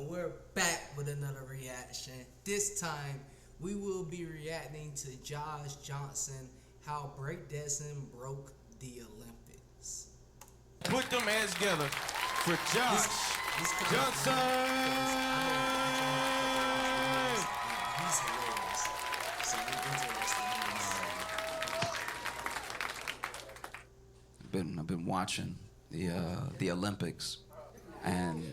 and we're back with another reaction. This time, we will be reacting to Josh Johnson, how breakdancing broke the Olympics. Put them hands together for Josh Johnson! He's hilarious. So we're interested. I've been watching the Olympics, and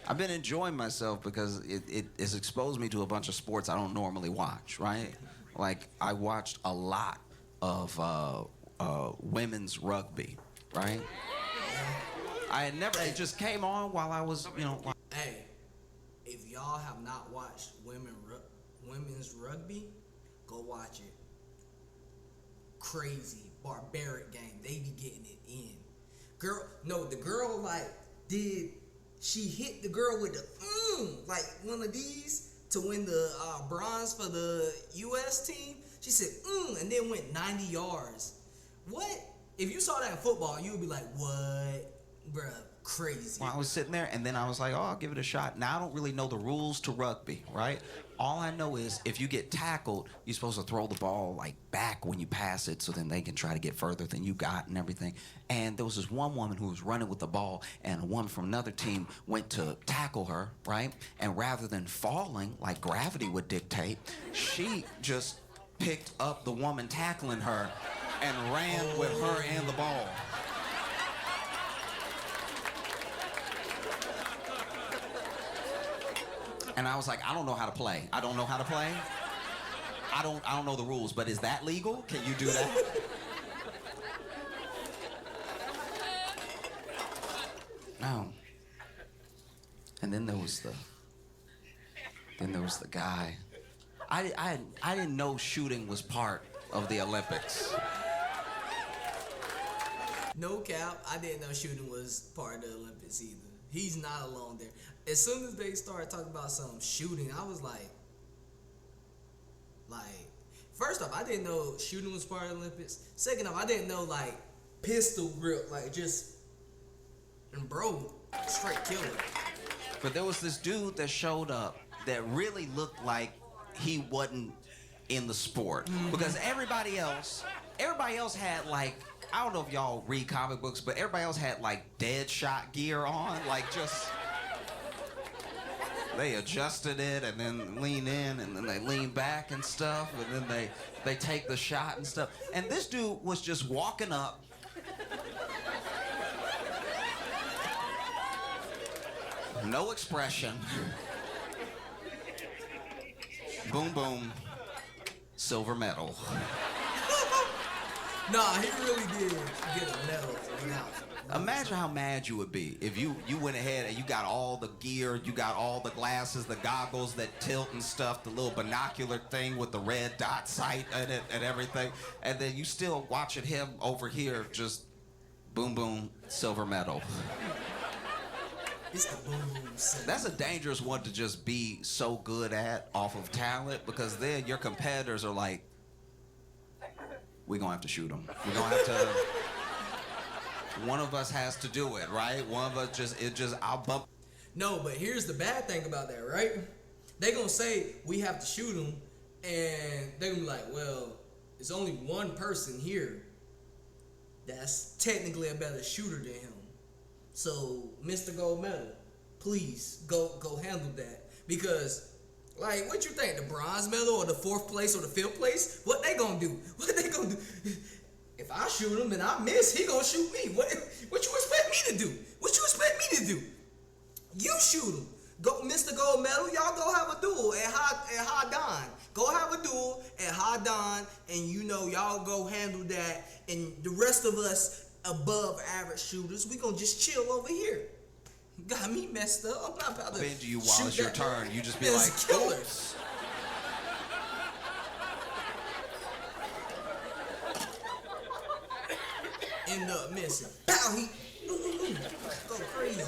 I've been enjoying myself because it has exposed me to a bunch of sports I don't normally watch, right? Like, I watched a lot of women's rugby, right? I had never, it just came on while I was, Hey, if y'all have not watched women's rugby, go watch it. Crazy, barbaric game. They be getting it in. The girl she hit the girl with the like one of these to win the bronze for the U.S. team. She said and then went 90 yards. What? If you saw that in football, you would be like, what? Bruh, crazy. Well, I was sitting there, and then I was like, oh, I'll give it a shot. Now, I don't really know the rules to rugby, right? All I know is if you get tackled, you're supposed to throw the ball, like, back when you pass it so then they can try to get further than you got and everything. And there was this one woman who was running with the ball, and a woman from another team went to tackle her, right? And rather than falling, like gravity would dictate, she just picked up the woman tackling her and ran with her and the ball. And I was like, I don't know how to play. I don't know how to play. I don't know the rules, but is that legal? Can you do that? No. And then there was the guy. I didn't know shooting was part of the Olympics. No cap, I didn't know shooting was part of the Olympics either. He's not alone there. As soon as they started talking about some shooting, I was like, first off, I didn't know shooting was part of the Olympics. Second off, I didn't know, like, pistol grip, and bro, straight killer. But there was this dude that showed up that really looked like he wasn't in the sport. Because everybody else had, like, I don't know if y'all read comic books, but everybody else had, like, dead shot gear on. Like, just, they adjusted it and then lean in and then they lean back and stuff. And then they take the shot and stuff. And this dude was just walking up. No expression. Boom, boom. Silver medal. Nah, he really did get a medal. Imagine how mad you would be if you went ahead and you got all the gear, you got all the glasses, the goggles that tilt and stuff, the little binocular thing with the red dot sight in it and everything, and then you still watching him over here just boom, boom, silver medal. It's the boom, boom, silver. That's a dangerous one to just be so good at off of talent, because then your competitors are like, we're gonna have to shoot him. We're gonna have to. One of us has to do it, right? One of us I'll bump. No, but here's the bad thing about that, right? They gonna say we have to shoot him, and they gonna be like, well, it's only one person here that's technically a better shooter than him. So, Mr. Gold Medal, please go handle that. Because, like, what you think, the bronze medal or the 4th place or the 5th place? What they gonna do? If I shoot him and I miss, he gonna shoot me. What you expect me to do? What you expect me to do? You shoot him. Go, Mr. Gold Medal, y'all go have a duel at Hadan. Go have a duel at Hadan, and y'all go handle that. And the rest of us above average shooters, we gonna just chill over here. Got me messed up. I'm not about to bend you while it's your turn. You just be like, killers. End up missing. Pow! He go crazy.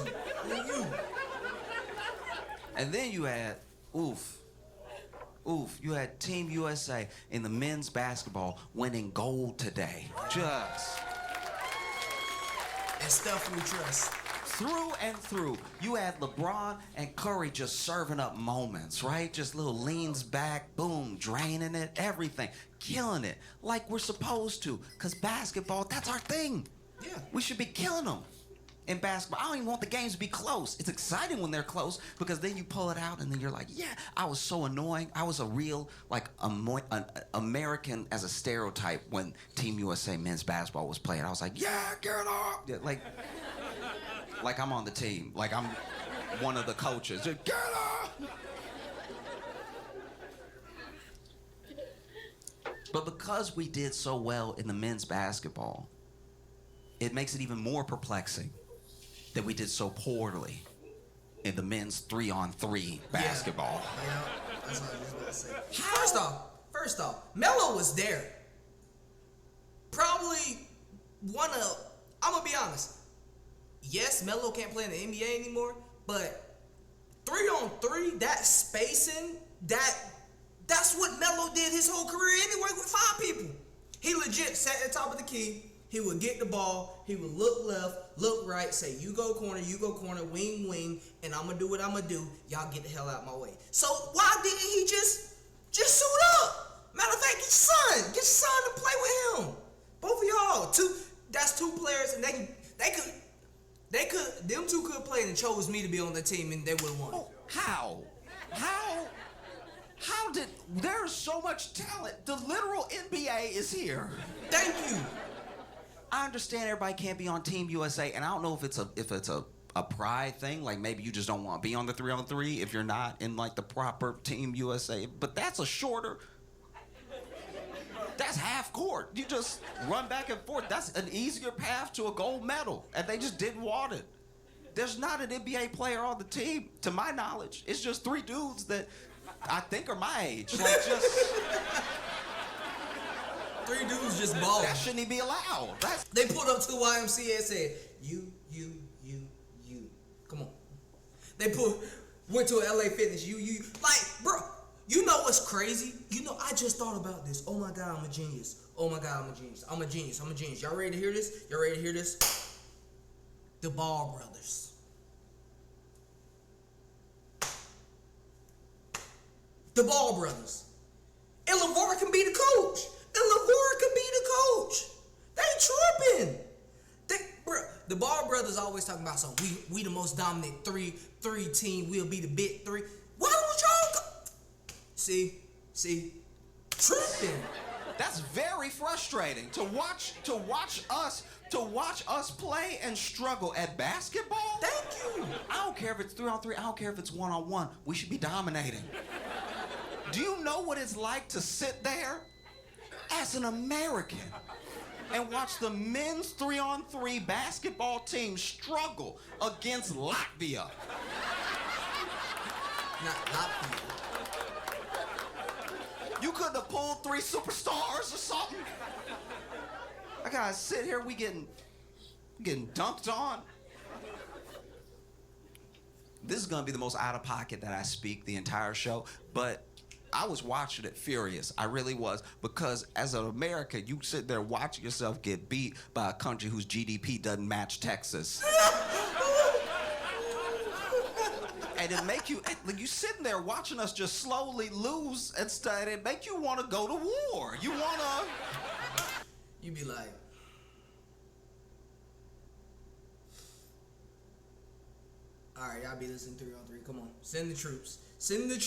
And then you had you had Team USA in the men's basketball winning gold today. Just. And stuff we trust. through and through. You had LeBron and Curry just serving up moments, right? Just little leans back, boom, draining it, everything, killing it like we're supposed to. Because basketball, that's our thing. Yeah. We should be killing them. In basketball, I don't even want the games to be close. It's exciting when they're close because then you pull it out and then you're like, yeah, I was so annoying. I was a real, like, an American as a stereotype when Team USA men's basketball was playing. I was like, yeah, get up. Yeah, like I'm on the team. Like I'm one of the coaches. Just, get up. But because we did so well in the men's basketball, it makes it even more perplexing that we did so poorly in the men's 3-on-3 basketball. Yeah, that's what I was about to say. First off, Melo was there. Probably I'm gonna be honest. Yes, Melo can't play in the NBA anymore, but 3-on-3, that spacing, that's what Melo did his whole career anyway with 5 people. He legit sat at the top of the key. He would get the ball, he would look left, look right, say, you go corner, wing, wing, and I'm going to do what I'm going to do. Y'all get the hell out of my way. So why didn't he just suit up? Matter of fact, get your son to play with him. Both of y'all. That's 2 players, and them 2 could play and chose me to be on the team, and they would have won. Oh, how? How did, there's so much talent. The literal NBA is here. Thank you. I understand everybody can't be on Team USA, and I don't know if it's a pride thing, like maybe you just don't want to be on the 3-on-3 if you're not in like the proper Team USA. But that's that's half court. You just run back and forth. That's an easier path to a gold medal, and they just didn't want it. There's not an NBA player on the team, to my knowledge. It's just 3 dudes that I think are my age. Like just. 3 dudes just balling. That shouldn't even be allowed. They pulled up to the YMCA and said, you. Come on. They went to LA Fitness, you. Like, bro, you know what's crazy? You know, I just thought about this. Oh my God, I'm a genius. Oh my God, I'm a genius. Y'all ready to hear this? The Ball brothers. The Ball brothers. And LeVar can be the coach. They tripping. The Ball brothers always talking about something. We the most dominant three team. We'll be the big 3. Why don't y'all go? See, tripping. That's very frustrating to watch us play and struggle at basketball. Thank you. I don't care if it's 3-on-3. I don't care if it's 1-on-1. We should be dominating. Do you know what it's like to sit there as an American and watch the men's 3-on-3 basketball team struggle against Latvia? Not Latvia. You couldn't have pulled 3 superstars or something? I gotta sit here, we getting dunked on. This is gonna be the most out of pocket that I speak the entire show, but I was watching it furious. I really was. Because as an American, you sit there watching yourself get beat by a country whose GDP doesn't match Texas. And it make you, like, you sitting there watching us just slowly lose and stuff, and it make you want to go to war. You want to... You be like... All right, y'all be listening 3-on-3. Come on. Send the troops. Send them.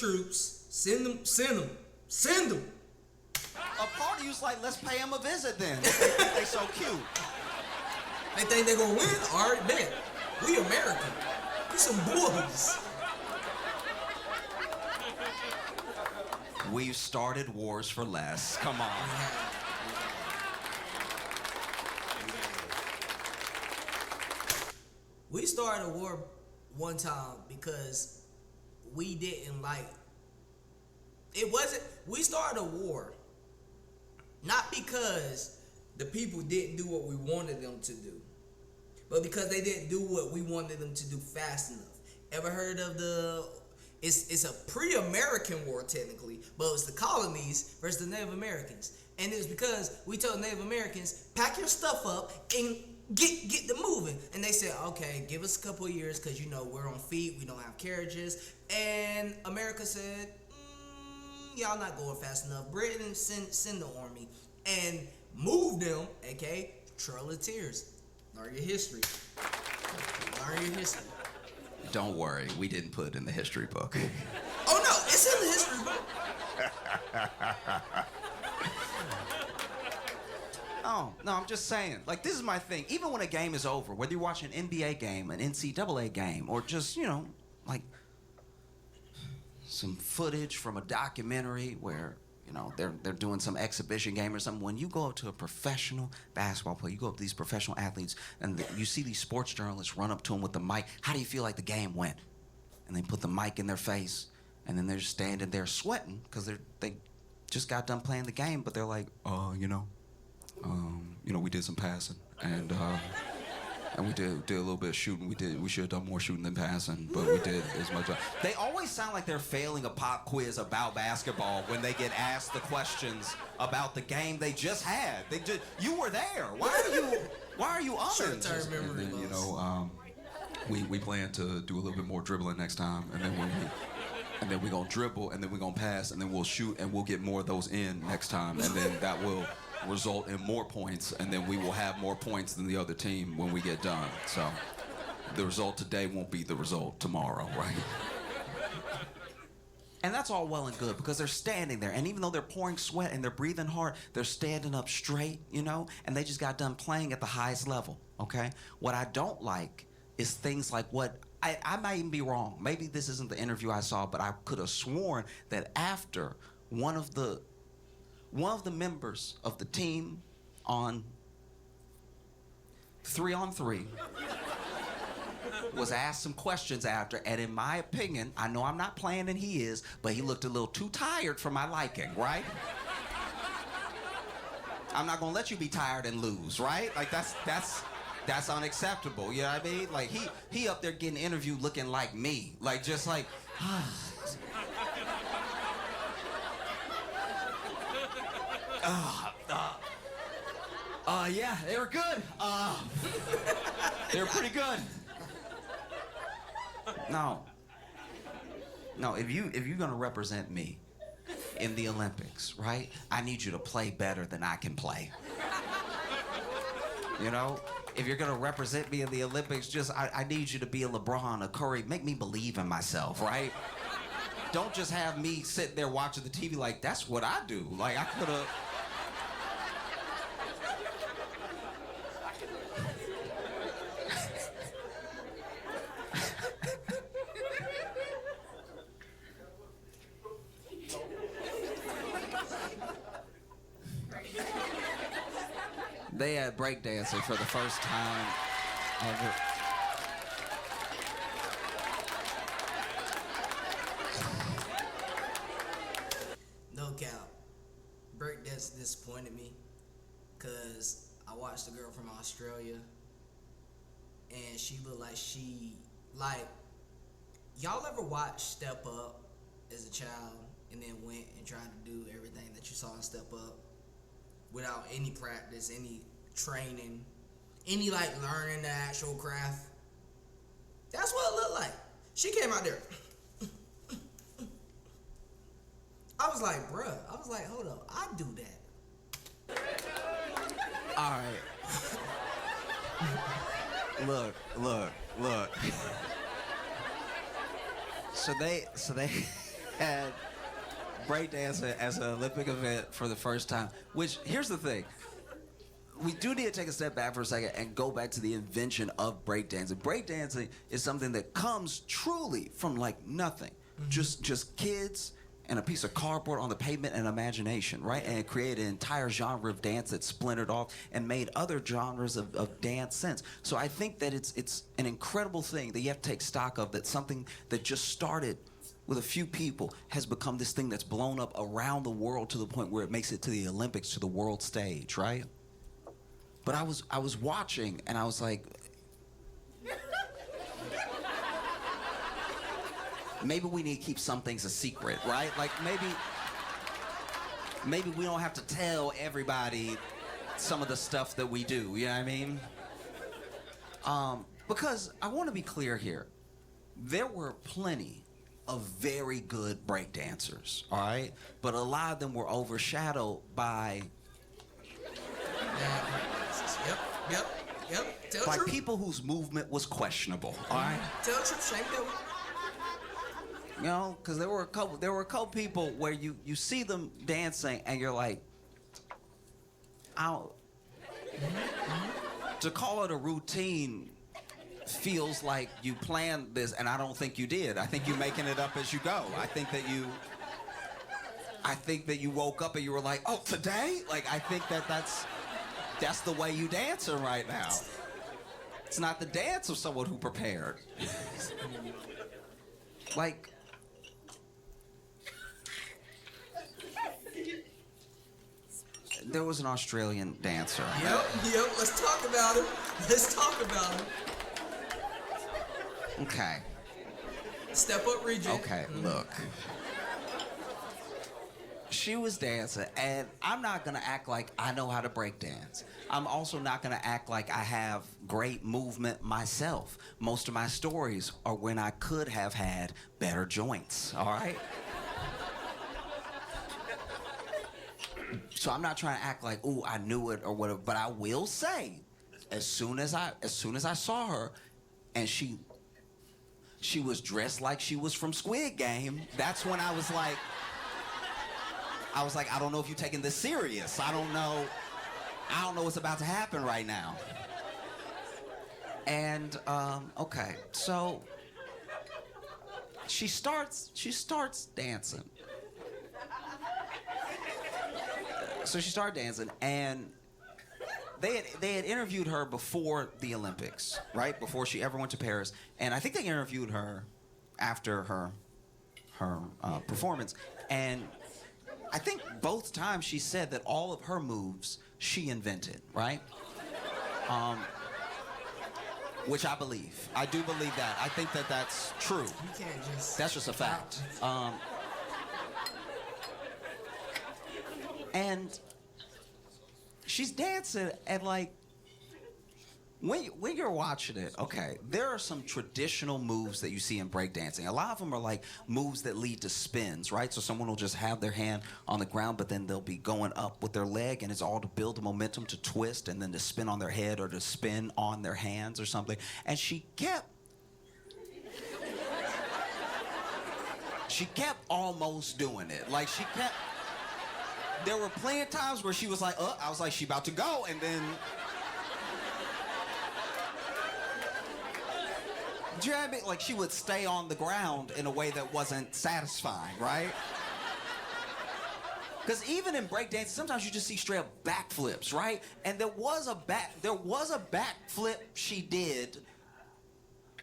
A part of you's like, let's pay them a visit then. They so cute. They think they're going to win? All right, bet. We American. We some boys. We've started wars for less. Come on. We started a war one time because we didn't like... We started a war not because the people didn't do what we wanted them to do, but because they didn't do what we wanted them to do fast enough. Ever heard of it's a pre-American war technically, but it was the colonies versus the Native Americans. And it was because we told Native Americans, pack your stuff up and Get the moving. And they said, okay, give us a couple of years because, you know, we're on feet, we don't have carriages. And America said, y'all not going fast enough. Britain, send the army. And move them, aka Trail of Tears. Learn your history. Learn your history. Don't worry, we didn't put it in the history book. Oh no, it's in the history book. Oh, no, I'm just saying. Like, this is my thing. Even when a game is over, whether you're watching an NBA game, an NCAA game, or just, you know, like some footage from a documentary where, you know, they're doing some exhibition game or something. When you go up to a professional basketball player, you go up to these professional athletes, and you see these sports journalists run up to them with the mic. How do you feel like the game went? And they put the mic in their face, and then they're just standing there sweating because they just got done playing the game, but they're like, we did some passing, and we did a little bit of shooting. We should have done more shooting than passing, but we did as much. They always sound like they're failing a pop quiz about basketball when they get asked the questions about the game they just had. You were there. Why are you honored? Short-term memory loss. And then, you know, we plan to do a little bit more dribbling next time, and then we're gonna dribble, and then we're gonna pass, and then we'll shoot, and we'll get more of those in next time, and then that will result in more points, and then we will have more points than the other team when we get done. So the result today won't be the result tomorrow, right? And that's all well and good because they're standing there, and even though they're pouring sweat and they're breathing hard, they're standing up straight, you know, and they just got done playing at the highest level, okay? What I don't like is things like what I might even be wrong. Maybe this isn't the interview I saw, but I could have sworn that after one of the members of the team on 3-on-3 was asked some questions after, and in my opinion, I know I'm not playing and he is, but he looked a little too tired for my liking, right? I'm not gonna let you be tired and lose, right? Like that's unacceptable, you know what I mean? Like he up there getting interviewed looking like me, like just like, yeah, they were good. They were pretty good. No, if you're gonna represent me in the Olympics, right? I need you to play better than I can play. You know? If you're gonna represent me in the Olympics, I need you to be a LeBron, a Curry. Make me believe in myself, right? Don't just have me sitting there watching the TV like, that's what I do. Like, I could've... They had breakdancing for the first time ever. No cap. Breakdance disappointed me because I watched a girl from Australia and she looked like y'all ever watch Step Up as a child and then went and tried to do everything that you saw in Step Up without any practice, any training, any like learning the actual craft? That's what it looked like. She came out there. I was like, bruh. I was like, hold up. I do that. All right. Look. So they had breakdancing as an Olympic event for the first time. Which, here's the thing. We do need to take a step back for a second and go back to the invention of breakdancing. Breakdancing is something that comes truly from like nothing. Mm-hmm. Just kids and a piece of cardboard on the pavement and imagination, right? And it created an entire genre of dance that splintered off and made other genres of dance since. So I think that it's an incredible thing that you have to take stock of, that something that just started with a few people has become this thing that's blown up around the world to the point where it makes it to the Olympics, to the world stage, right? But I was watching and I was like, maybe we need to keep some things a secret, right? Like maybe we don't have to tell everybody some of the stuff that we do, you know what I mean? Because I want to be clear here. There were plenty of very good breakdancers, all right? But a lot of them were overshadowed by Yep. Tell by the truth. people whose movement was questionable, all right? Tell the truth, Shane. Tell me. You know, because there were a couple people where you see them dancing and you're like, to call it a routine feels like you planned this, and I don't think you did. I think you're making it up as you go. I think that you woke up and you were like, oh, today? Like, I think that's the way you dancing right now. It's not the dance of someone who prepared. Like, there was an Australian dancer. Yep. Let's talk about him. Okay. Step up, region. Okay, look. She was dancing, and I'm not gonna act like I know how to break dance. I'm also not gonna act like I have great movement myself. Most of my stories are when I could have had better joints, all right? So I'm not trying to act like, ooh, I knew it or whatever, but I will say, as soon as I saw her, and she was dressed like she was from Squid Game, that's when I was like, I don't know if you're taking this serious. I don't know what's about to happen right now. And, okay, so she starts dancing. So she started dancing, and they had interviewed her before the Olympics, right? Before she ever went to Paris. And I think they interviewed her after her performance. And I think both times she said that all of her moves she invented, right? Which I believe. I do believe that. I think that that's true. You can't just. That's just a fact. And she's dancing, and like, when you're watching it, okay, there are some traditional moves that you see in breakdancing. A lot of them are like moves that lead to spins, right? So someone will just have their hand on the ground, but then they'll be going up with their leg, and it's all to build the momentum to twist and then to spin on their head or to spin on their hands or something. And she kept almost doing it. Like, there were plenty of times where she was like, I was like, she about to go, and then... Do you know what I mean? Like, she would stay on the ground in a way that wasn't satisfying, right? Because even in breakdancing, sometimes you just see straight up backflips, right? And there was a backflip she did,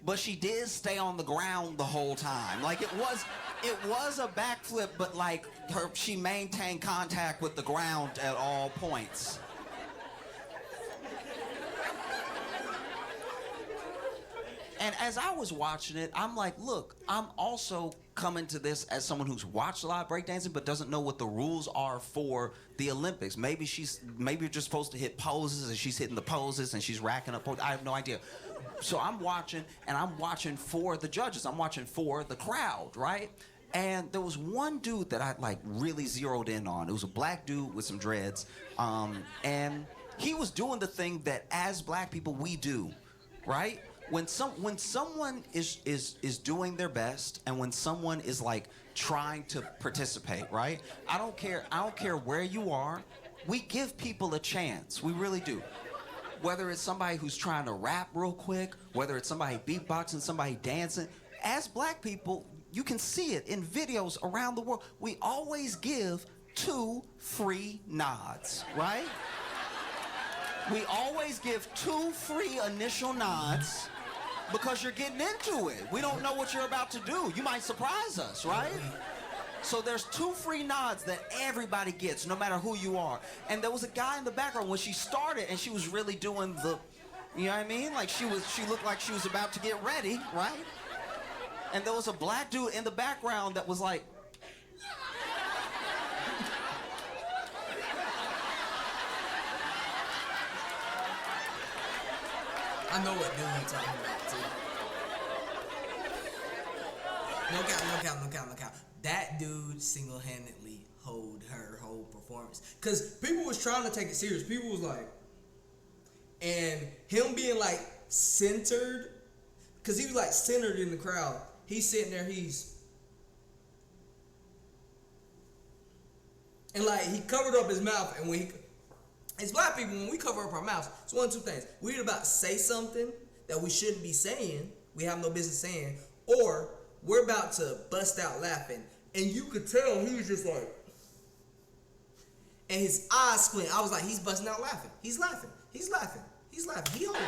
but she did stay on the ground the whole time. Like, it was a backflip, but like she maintained contact with the ground at all points. And as I was watching it, I'm like, look, I'm also coming to this as someone who's watched a lot of breakdancing but doesn't know what the rules are for the Olympics. Maybe you're just supposed to hit poses, and she's hitting the poses and she's racking up poses. I have no idea. So I'm watching, and I'm watching for the judges. I'm watching for the crowd, right? And there was one dude that I like really zeroed in on. It was a black dude with some dreads, and he was doing the thing that as black people we do, right? When someone is doing their best, and when someone is like trying to participate, right? I don't care where you are. We give people a chance. We really do. Whether it's somebody who's trying to rap real quick, whether it's somebody beatboxing, somebody dancing, as black people, you can see it in videos around the world. We always give 2 free nods, right? We always give 2 free initial nods because you're getting into it. We don't know what you're about to do. You might surprise us, right? So there's 2 free nods that everybody gets, no matter who you are. And there was a guy in the background when she started, and she was really doing the, you know what I mean? Like she looked like she was about to get ready, right? And there was a black dude in the background that was like, I know what dude you're talking about too. No count. That dude single-handedly hold her whole performance. Cause people was trying to take it serious. People was like, and him being like centered, cause he was like centered in the crowd. He's sitting there, and like he covered up his mouth, and as black people, when we cover up our mouths, it's one of two things. We're either about to say something that we shouldn't be saying, we have no business saying, or we're about to bust out laughing. And you could tell he was just like, and his eyes squint. I was like, he's busting out laughing. He's laughing. He owns it.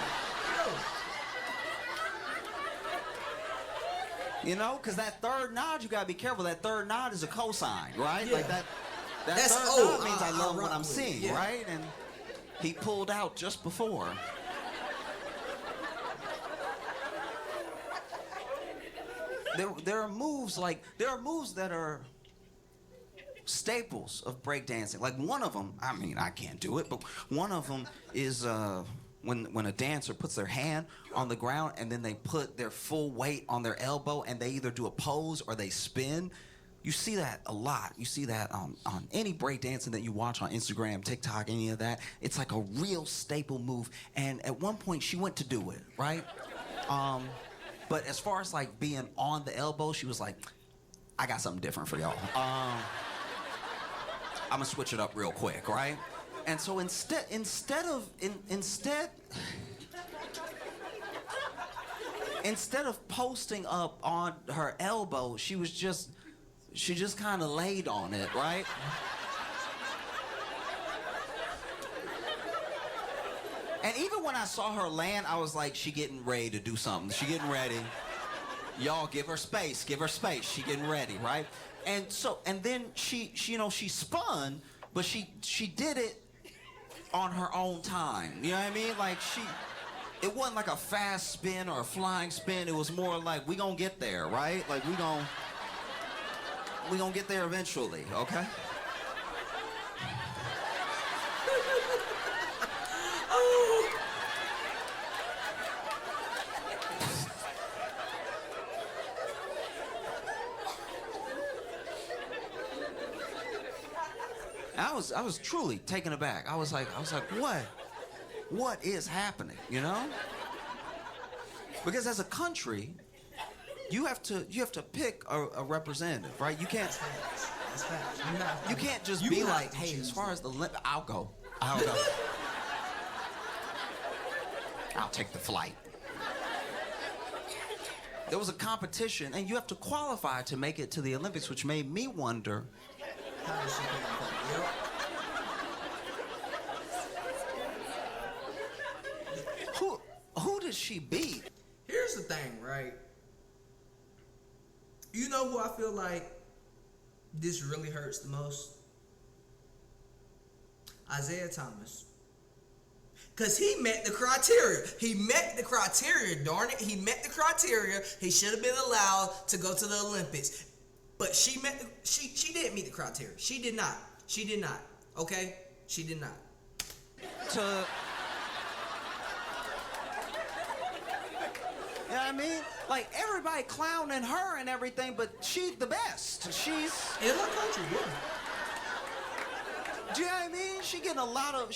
You know, because that third nod, you gotta be careful. That third nod is a cosign, right? Yeah. Like that That's third nod means I love what I'm with it. seeing, Yeah. right? And he pulled out just before. There are moves that are staples of breakdancing. Like one of them, I mean, I can't do it, but one of them is when a dancer puts their hand on the ground and then they put their full weight on their elbow and they either do a pose or they spin. You see that a lot. You see that on any breakdancing that you watch on Instagram, TikTok, any of that. It's like a real staple move. And at one point, she went to do it, right? But as far as like being on the elbow, she was like, I got something different for y'all. I'm gonna switch it up real quick, right? And so instead of posting up on her elbow, she just kind of laid on it, right? And even when I saw her land, I was like, she getting ready to do something. She getting ready. Y'all give her space. She getting ready, right? And then she spun, but she did it on her own time. You know what I mean? Like it wasn't like a fast spin or a flying spin. It was more like, we gonna get there, right? Like we gonna get there eventually, okay? I was truly taken aback. I was like, what is happening, you know? Because as a country, you have to pick a representative, right? You can't just be like, hey, as far as I'll go. I'll take the flight. There was a competition, and you have to qualify to make it to the Olympics, which made me wonder. How does she get in? Who did she beat? Here's the thing, right? You know who I feel like this really hurts the most? Isaiah Thomas. Because he met the criteria. Darn it. He met the criteria. He should have been allowed to go to the Olympics. But she didn't meet the criteria. She did not. Okay? She did not. You know what I mean? Like, everybody clowning her and everything, but she's the best. She's... In her country, yeah. Do you know what I mean? She getting a lot of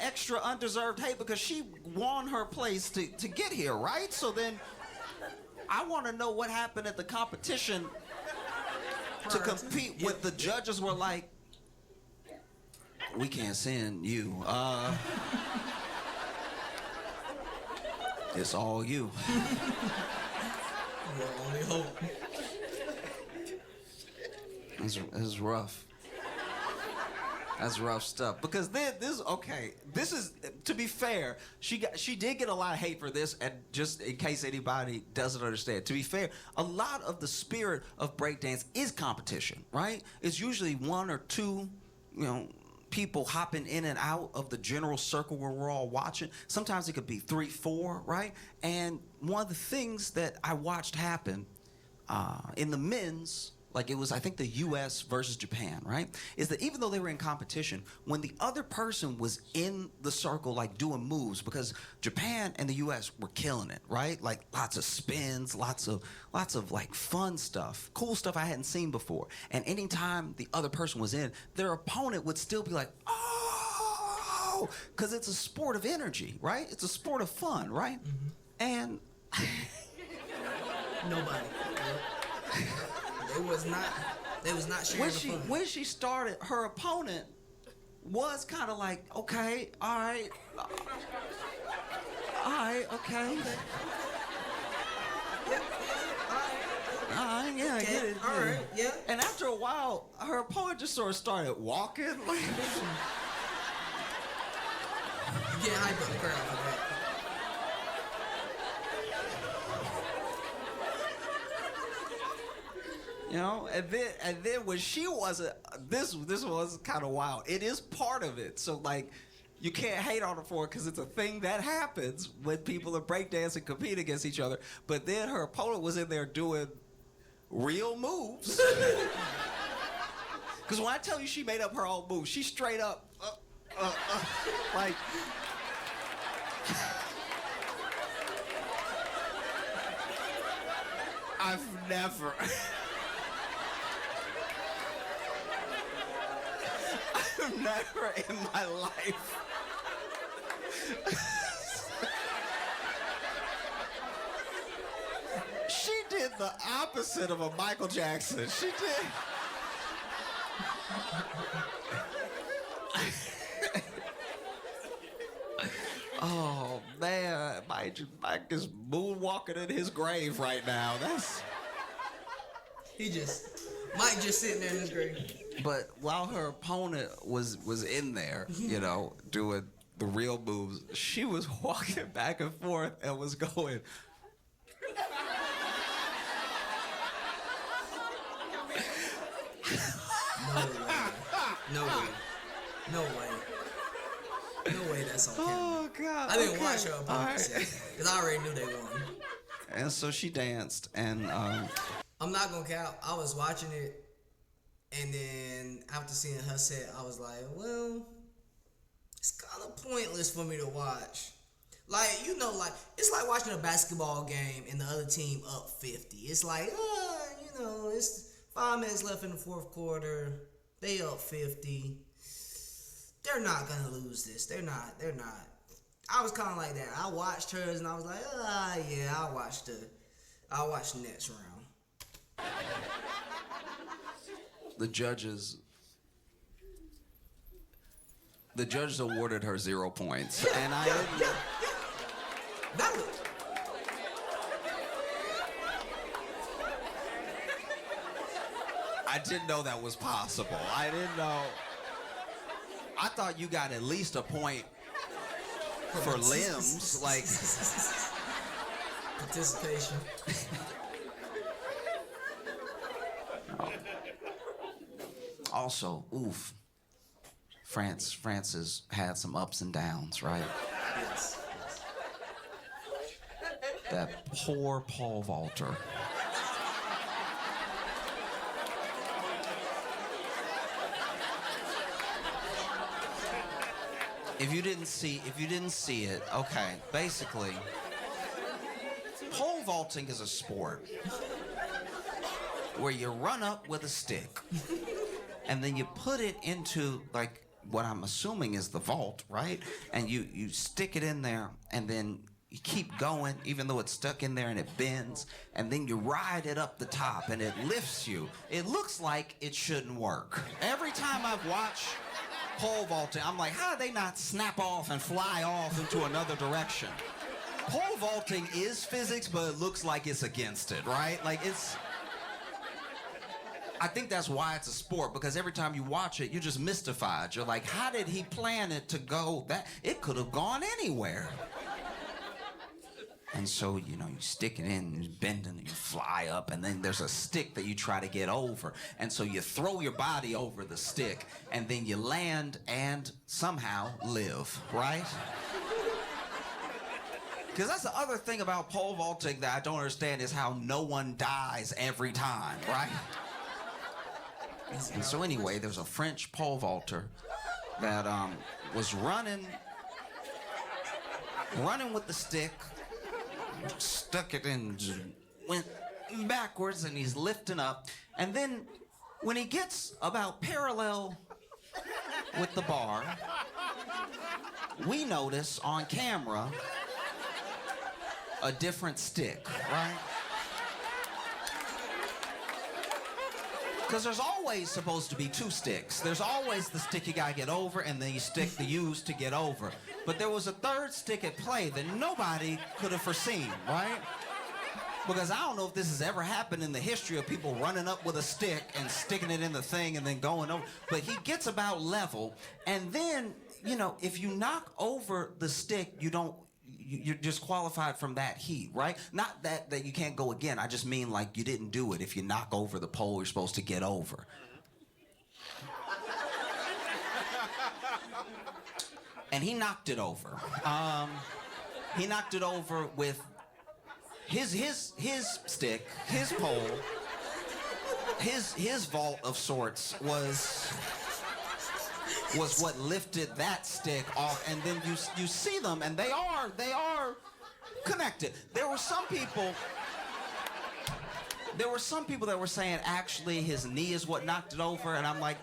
extra undeserved hate because she won her place to get here, right? So then, I want to know what happened at the competition to compete with the judges were like, we can't send you. It's all you. Your only hope. It's rough. That's rough stuff. Because this is, to be fair, she did get a lot of hate for this, and just in case anybody doesn't understand, to be fair, a lot of the spirit of breakdance is competition, right? It's usually one or two, people hopping in and out of the general circle where we're all watching. Sometimes it could be 3, 4, right? And one of the things that I watched happen in the men's like it was, I think, the U.S. versus Japan, right? Is that even though they were in competition, when the other person was in the circle, like doing moves, because Japan and the U.S. were killing it, right? Like lots of spins, lots of like fun stuff, cool stuff I hadn't seen before. And anytime the other person was in, their opponent would still be like, oh, because it's a sport of energy, right? It's a sport of fun, right? Mm-hmm. And nobody. They was not sharing the fun. When she started, her opponent was kind of like, okay, all right, okay. Yeah, I get it. All right, yeah. And after a while, her opponent just sort of started walking. Like, you get hyped on the crowd like that. You know, and then when she wasn't, this was kind of wild. It is part of it, so like, you can't hate on her for it because it's a thing that happens when people are breakdancing, compete against each other. But then her opponent was in there doing real moves. Because when I tell you she made up her own moves, she straight up, like. I've never in my life she did the opposite of a Michael Jackson. She did. Oh man, Mike is moonwalking in his grave right now. Mike just sitting there in his grave. But while her opponent was in there, you know, doing the real moves, she was walking back and forth and was going. No way that's on camera. Oh God! I didn't watch her opponents because I already knew they won. And so she danced, and I'm not gonna count. I was watching it, and then after seeing her set, I was like, well, it's kind of pointless for me to watch. Like, you know, like it's like watching a basketball game and the other team up 50. It's like, you know, it's 5 minutes left in the fourth quarter. They up 50. They're not gonna lose this. They're not. I was kind of like that. I watched hers and I was like, yeah, I'll watch the next round. The judges awarded her 0 points, and Valid. I didn't know that was possible. I didn't know. I thought you got at least a point for limbs, like participation. Also, oof. France has had some ups and downs, right? Yes. That poor pole vaulter. If you didn't see it, okay, basically, pole vaulting is a sport where you run up with a stick and then you put it into, like, what I'm assuming is the vault, right? And you stick it in there and then you keep going even though it's stuck in there and it bends, and then you ride it up the top and it lifts you. It looks like it shouldn't work. Every time I've watched pole vaulting, I'm like, how do they not snap off and fly off into another direction? Pole vaulting is physics, but it looks like it's against it, right? Like, I think that's why it's a sport, because every time you watch it, you're just mystified. You're like, how did he plan it to go that? It could have gone anywhere. And so, you know, you stick it in, and you bend and you fly up, and then there's a stick that you try to get over. And so you throw your body over the stick, and then you land and somehow live, right? Because that's the other thing about pole vaulting that I don't understand is how no one dies every time, right? And so anyway, there's a French pole vaulter that was running with the stick, stuck it in, just went backwards, and he's lifting up. And then when he gets about parallel with the bar, we notice on camera a different stick, right? Because there's always supposed to be two sticks. There's always the stick you gotta get over, and then you stick the use to get over. But there was a third stick at play that nobody could have foreseen, right? Because I don't know if this has ever happened in the history of people running up with a stick and sticking it in the thing and then going over. But he gets about level, and then, you know, if you knock over the stick, you're disqualified from that heat, right? Not that you can't go again. I just mean like you didn't do it. If you knock over the pole you're supposed to get over. And he knocked it over. He knocked it over with his stick, his pole, his vault of sorts was what lifted that stick off, and then you see them, and they are connected. There were some people that were saying actually his knee is what knocked it over, and I'm like,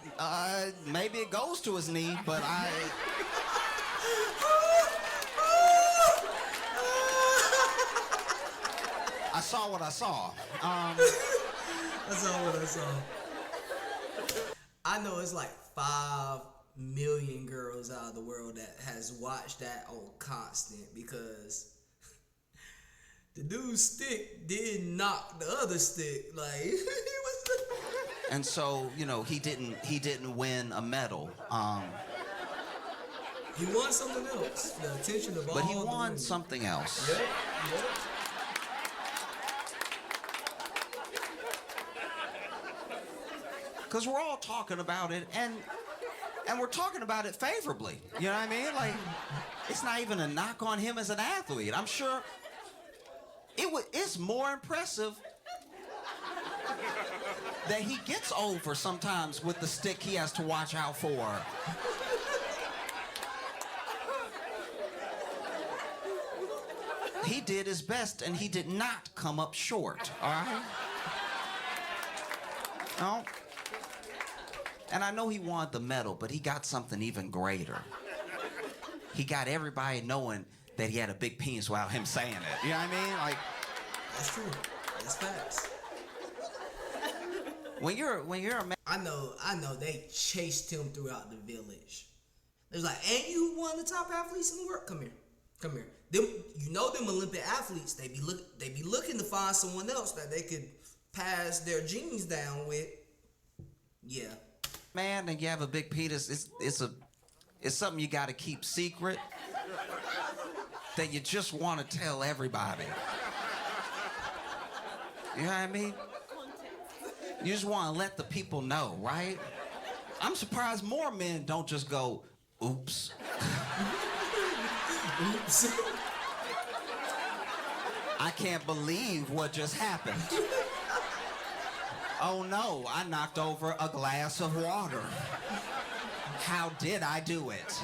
maybe it goes to his knee, but I saw what I saw. I saw what I saw. I know it's like 5 million girls out of the world that has watched that on constant, because the dude's stick did knock the other stick. Like he was. And so, you know, he didn't win a medal. He won something else. The attention of all. But he won something else. Yep. Because we're all talking about it, and we're talking about it favorably. You know what I mean? Like, it's not even a knock on him as an athlete. I'm sure it's more impressive that he gets over sometimes with the stick he has to watch out for. He did his best, and he did not come up short, all right? No. And I know he wanted the medal, but he got something even greater. He got everybody knowing that he had a big penis without him saying it. You know what I mean? Like, that's true. That's facts. When you're a man, I know they chased him throughout the village. It was like, and you one of the top athletes in the world. Come here. Them, you know, them Olympic athletes, they be looking to find someone else that they could pass their genes down with. Yeah. Man, and you have a big penis, it's something you got to keep secret that you just want to tell everybody. You know what I mean? You just want to let the people know, right? I'm surprised more men don't just go, oops. Oops. I can't believe what just happened. Oh no, I knocked over a glass of water. How did I do it?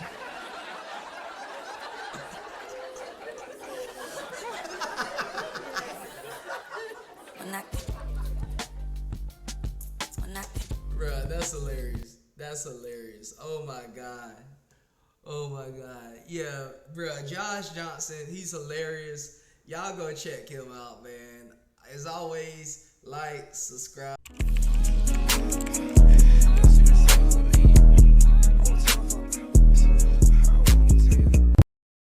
Bruh, that's hilarious. That's hilarious. Oh my God. Yeah, bruh, Josh Johnson, he's hilarious. Y'all go check him out, man. As always, like, subscribe.